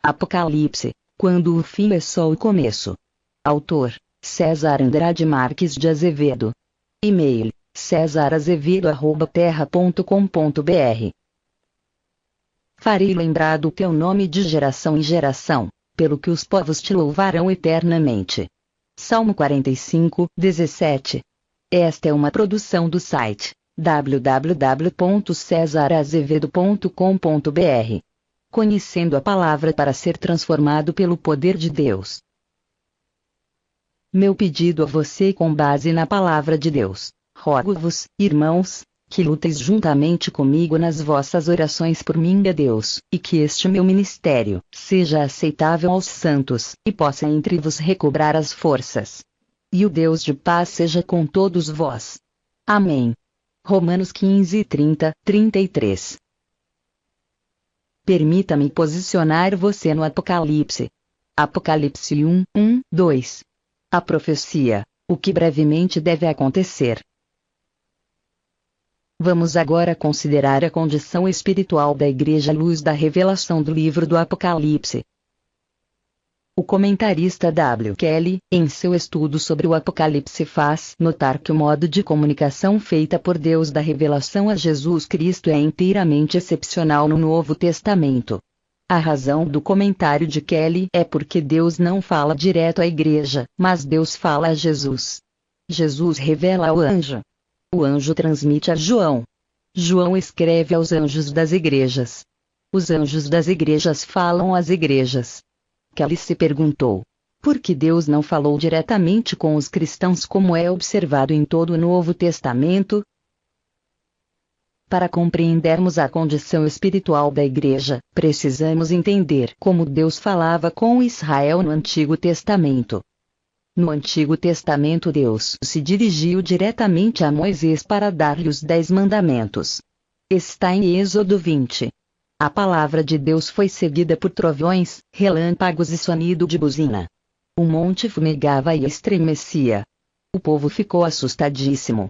Apocalipse, quando o fim é só o começo. Autor: César Andrade Marques de Azevedo. E-mail: cesarazevedo@terra.com.br. Farei lembrar do teu nome de geração em geração, pelo que os povos te louvarão eternamente. Salmo 45, 17. Esta é uma produção do site www.cesarazevedo.com.br. Conhecendo a palavra para ser transformado pelo poder de Deus. Meu pedido a você com base na palavra de Deus: rogo-vos, irmãos, que luteis juntamente comigo nas vossas orações por mim a Deus, e que este meu ministério seja aceitável aos santos, e possa entre vos recobrar as forças. E o Deus de paz seja com todos vós. Amém. Romanos 15, 30, 33. Permita-me posicionar você no Apocalipse. Apocalipse 1, 1, 2. A profecia, o que brevemente deve acontecer. Vamos agora considerar a condição espiritual da Igreja à luz da revelação do livro do Apocalipse. O comentarista W. Kelly, em seu estudo sobre o Apocalipse, faz notar que o modo de comunicação feita por Deus da revelação a Jesus Cristo é inteiramente excepcional no Novo Testamento. A razão do comentário de Kelly é porque Deus não fala direto à Igreja, mas Deus fala a Jesus. Jesus revela ao anjo. O anjo transmite a João. João escreve aos anjos das igrejas. Os anjos das igrejas falam às igrejas. Kelly se perguntou: por que Deus não falou diretamente com os cristãos como é observado em todo o Novo Testamento? Para compreendermos a condição espiritual da Igreja, precisamos entender como Deus falava com Israel no Antigo Testamento. No Antigo Testamento Deus se dirigiu diretamente a Moisés para dar-lhe os 10 mandamentos. Está em Êxodo 20. A palavra de Deus foi seguida por trovões, relâmpagos e sonido de buzina. O monte fumegava e estremecia. O povo ficou assustadíssimo.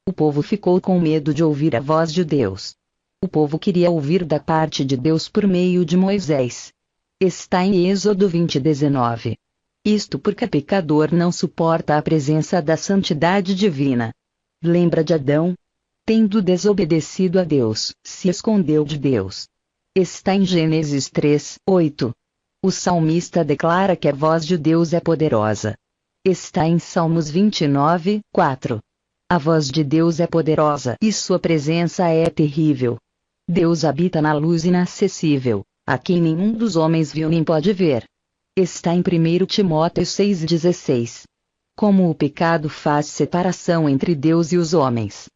O povo ficou com medo de ouvir a voz de Deus. O povo queria ouvir da parte de Deus por meio de Moisés. Está em Êxodo 20, 19. Isto porque o pecador não suporta a presença da santidade divina. Lembra de Adão? Tendo desobedecido a Deus, se escondeu de Deus. Está em Gênesis 3, 8. O salmista declara que a voz de Deus é poderosa. Está em Salmos 29, 4. A voz de Deus é poderosa e sua presença é terrível. Deus habita na luz inacessível, a quem nenhum dos homens viu nem pode ver. Está em 1 Timóteo 6,16. Como o pecado faz separação entre Deus e os homens.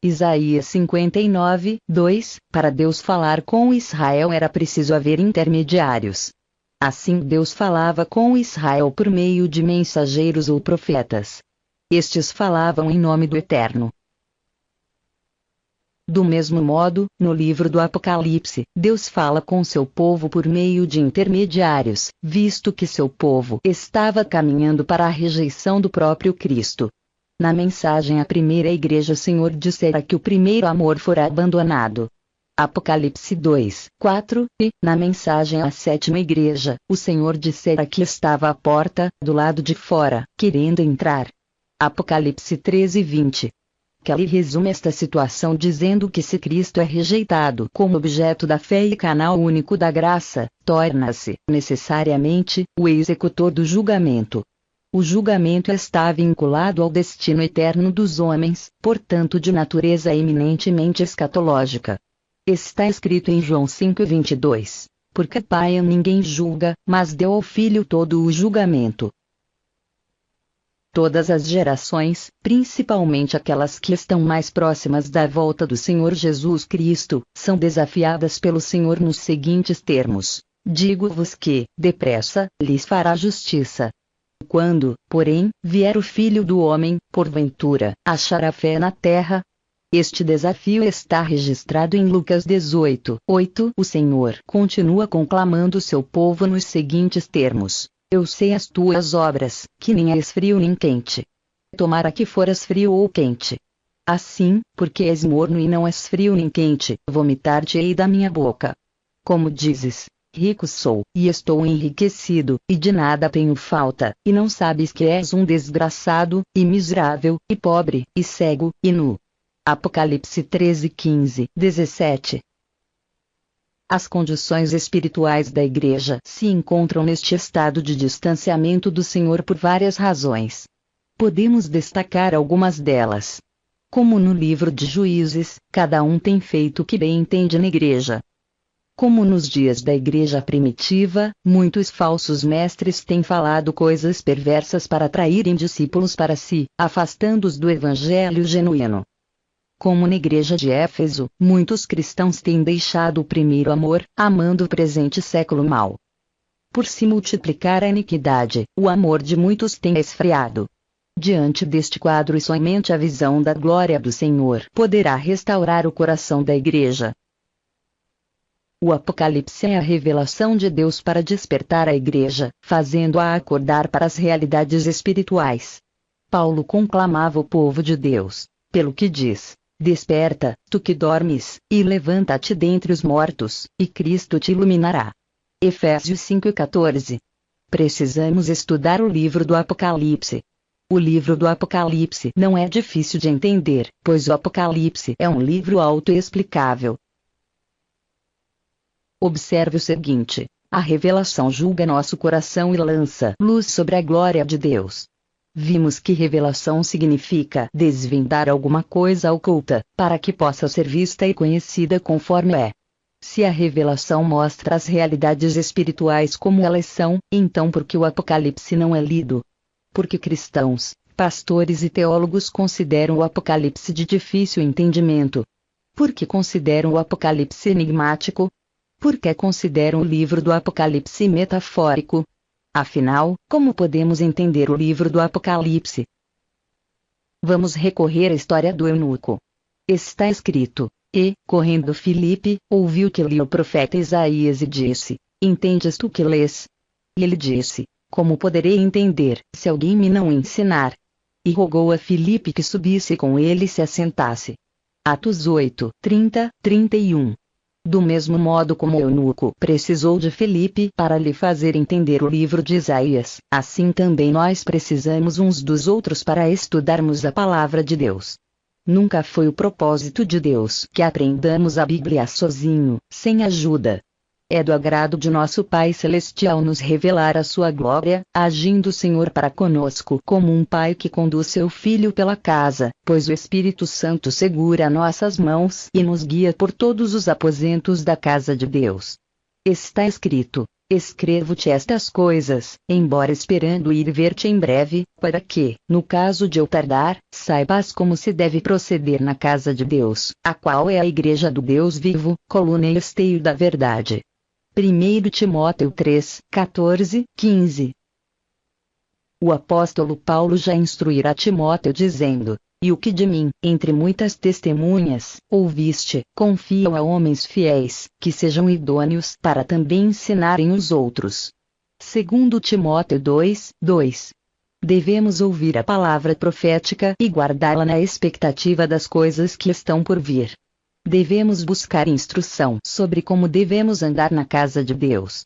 Isaías 59, 2. Para Deus falar com Israel era preciso haver intermediários. Assim Deus falava com Israel por meio de mensageiros ou profetas. Estes falavam em nome do Eterno. Do mesmo modo, no livro do Apocalipse, Deus fala com seu povo por meio de intermediários, visto que seu povo estava caminhando para a rejeição do próprio Cristo. Na mensagem à primeira igreja o Senhor dissera que o primeiro amor fora abandonado. Apocalipse 2, 4, e, na mensagem à sétima igreja, o Senhor dissera que estava à porta, do lado de fora, querendo entrar. Apocalipse 13, 20. Kelly resume esta situação dizendo que se Cristo é rejeitado como objeto da fé e canal único da graça, torna-se, necessariamente, o executor do julgamento. O julgamento está vinculado ao destino eterno dos homens, portanto de natureza eminentemente escatológica. Está escrito em João 5:22. Porque Pai ninguém julga, mas deu ao Filho todo o julgamento. Todas as gerações, principalmente aquelas que estão mais próximas da volta do Senhor Jesus Cristo, são desafiadas pelo Senhor nos seguintes termos: digo-vos que, depressa, lhes fará justiça. Quando, porém, vier o Filho do Homem, porventura, achará fé na terra? Este desafio está registrado em Lucas 18, 8. O Senhor continua conclamando seu povo nos seguintes termos: eu sei as tuas obras, que nem és frio nem quente. Tomara que foras frio ou quente. Assim, porque és morno e não és frio nem quente, vomitar-te-ei da minha boca. Como dizes: Rico sou, e estou enriquecido, e de nada tenho falta, e não sabes que és um desgraçado, e miserável, e pobre, e cego, e nu. Apocalipse 13, 15, 17. As condições espirituais da Igreja se encontram neste estado de distanciamento do Senhor por várias razões. Podemos destacar algumas delas. Como no livro de Juízes, cada um tem feito o que bem entende na Igreja. Como nos dias da Igreja primitiva, muitos falsos mestres têm falado coisas perversas para atraírem discípulos para si, afastando-os do Evangelho genuíno. Como na Igreja de Éfeso, muitos cristãos têm deixado o primeiro amor, amando o presente século mal. Por se multiplicar a iniquidade, o amor de muitos tem esfriado. Diante deste quadro, somente a visão da glória do Senhor poderá restaurar o coração da Igreja. O Apocalipse é a revelação de Deus para despertar a Igreja, fazendo-a acordar para as realidades espirituais. Paulo conclamava o povo de Deus, pelo que diz: desperta, tu que dormes, e levanta-te dentre os mortos, e Cristo te iluminará. Efésios 5:14. Precisamos estudar o livro do Apocalipse. O livro do Apocalipse não é difícil de entender, pois o Apocalipse é um livro autoexplicável. Observe o seguinte: a revelação julga nosso coração e lança luz sobre a glória de Deus. Vimos que revelação significa desvendar alguma coisa oculta, para que possa ser vista e conhecida conforme é. Se a revelação mostra as realidades espirituais como elas são, então por que o Apocalipse não é lido? Porque cristãos, pastores e teólogos consideram o Apocalipse de difícil entendimento. Porque consideram o Apocalipse enigmático? Porque consideram o livro do Apocalipse metafórico? Afinal, como podemos entender o livro do Apocalipse? Vamos recorrer à história do eunuco. Está escrito: e, correndo Filipe, ouviu que lia o profeta Isaías e disse: entendes tu que lês? E ele disse: como poderei entender, se alguém me não ensinar? E rogou a Filipe que subisse com ele e se assentasse. Atos 8, 30, 31. Do mesmo modo como o eunuco precisou de Filipe para lhe fazer entender o livro de Isaías, assim também nós precisamos uns dos outros para estudarmos a palavra de Deus. Nunca foi o propósito de Deus que aprendamos a Bíblia sozinho, sem ajuda. É do agrado de nosso Pai Celestial nos revelar a sua glória, agindo o Senhor para conosco como um pai que conduz seu filho pela casa, pois o Espírito Santo segura nossas mãos e nos guia por todos os aposentos da casa de Deus. Está escrito: escrevo-te estas coisas, embora esperando ir ver-te em breve, para que, no caso de eu tardar, saibas como se deve proceder na casa de Deus, a qual é a igreja do Deus vivo, coluna e esteio da verdade. 1 Timóteo 3, 14, 15. O apóstolo Paulo já instruirá Timóteo dizendo: e o que de mim, entre muitas testemunhas, ouviste, confia-o a homens fiéis, que sejam idôneos para também ensinarem os outros. 2 Timóteo 2, 2. Devemos ouvir a palavra profética e guardá-la na expectativa das coisas que estão por vir. Devemos buscar instrução sobre como devemos andar na casa de Deus.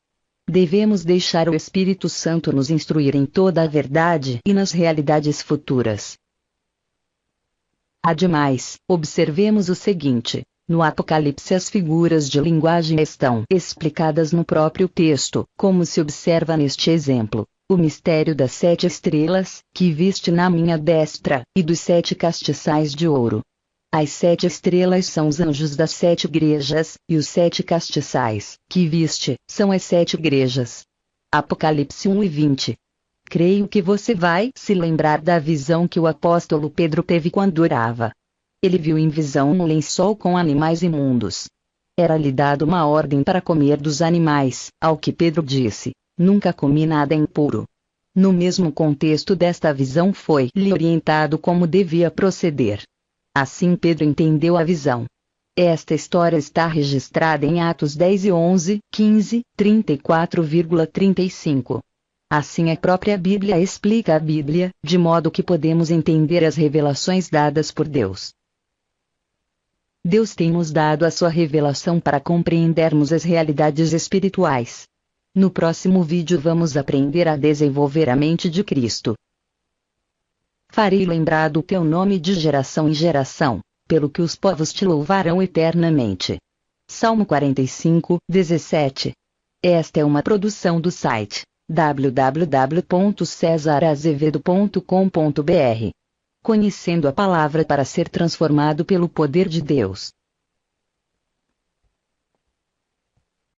Devemos deixar o Espírito Santo nos instruir em toda a verdade e nas realidades futuras. Ademais, observemos o seguinte: no Apocalipse as figuras de linguagem estão explicadas no próprio texto, como se observa neste exemplo: o mistério das 7 estrelas, que viste na minha destra, e dos 7 castiçais de ouro. As 7 estrelas são os anjos das 7 igrejas, e os 7 castiçais, que viste, são as 7 igrejas. Apocalipse 1 e 20. Creio que você vai se lembrar da visão que o apóstolo Pedro teve quando orava. Ele viu em visão um lençol com animais imundos. Era-lhe dado uma ordem para comer dos animais, ao que Pedro disse: nunca comi nada impuro. No mesmo contexto desta visão foi-lhe orientado como devia proceder. Assim Pedro entendeu a visão. Esta história está registrada em Atos 10 e 11, 15, 34,35. Assim a própria Bíblia explica a Bíblia, de modo que podemos entender as revelações dadas por Deus. Deus tem nos dado a sua revelação para compreendermos as realidades espirituais. No próximo vídeo vamos aprender a desenvolver a mente de Cristo. Farei lembrado o teu nome de geração em geração, pelo que os povos te louvarão eternamente. Salmo 45, 17. Esta é uma produção do site www.cesarazevedo.com.br. Conhecendo a palavra para ser transformado pelo poder de Deus.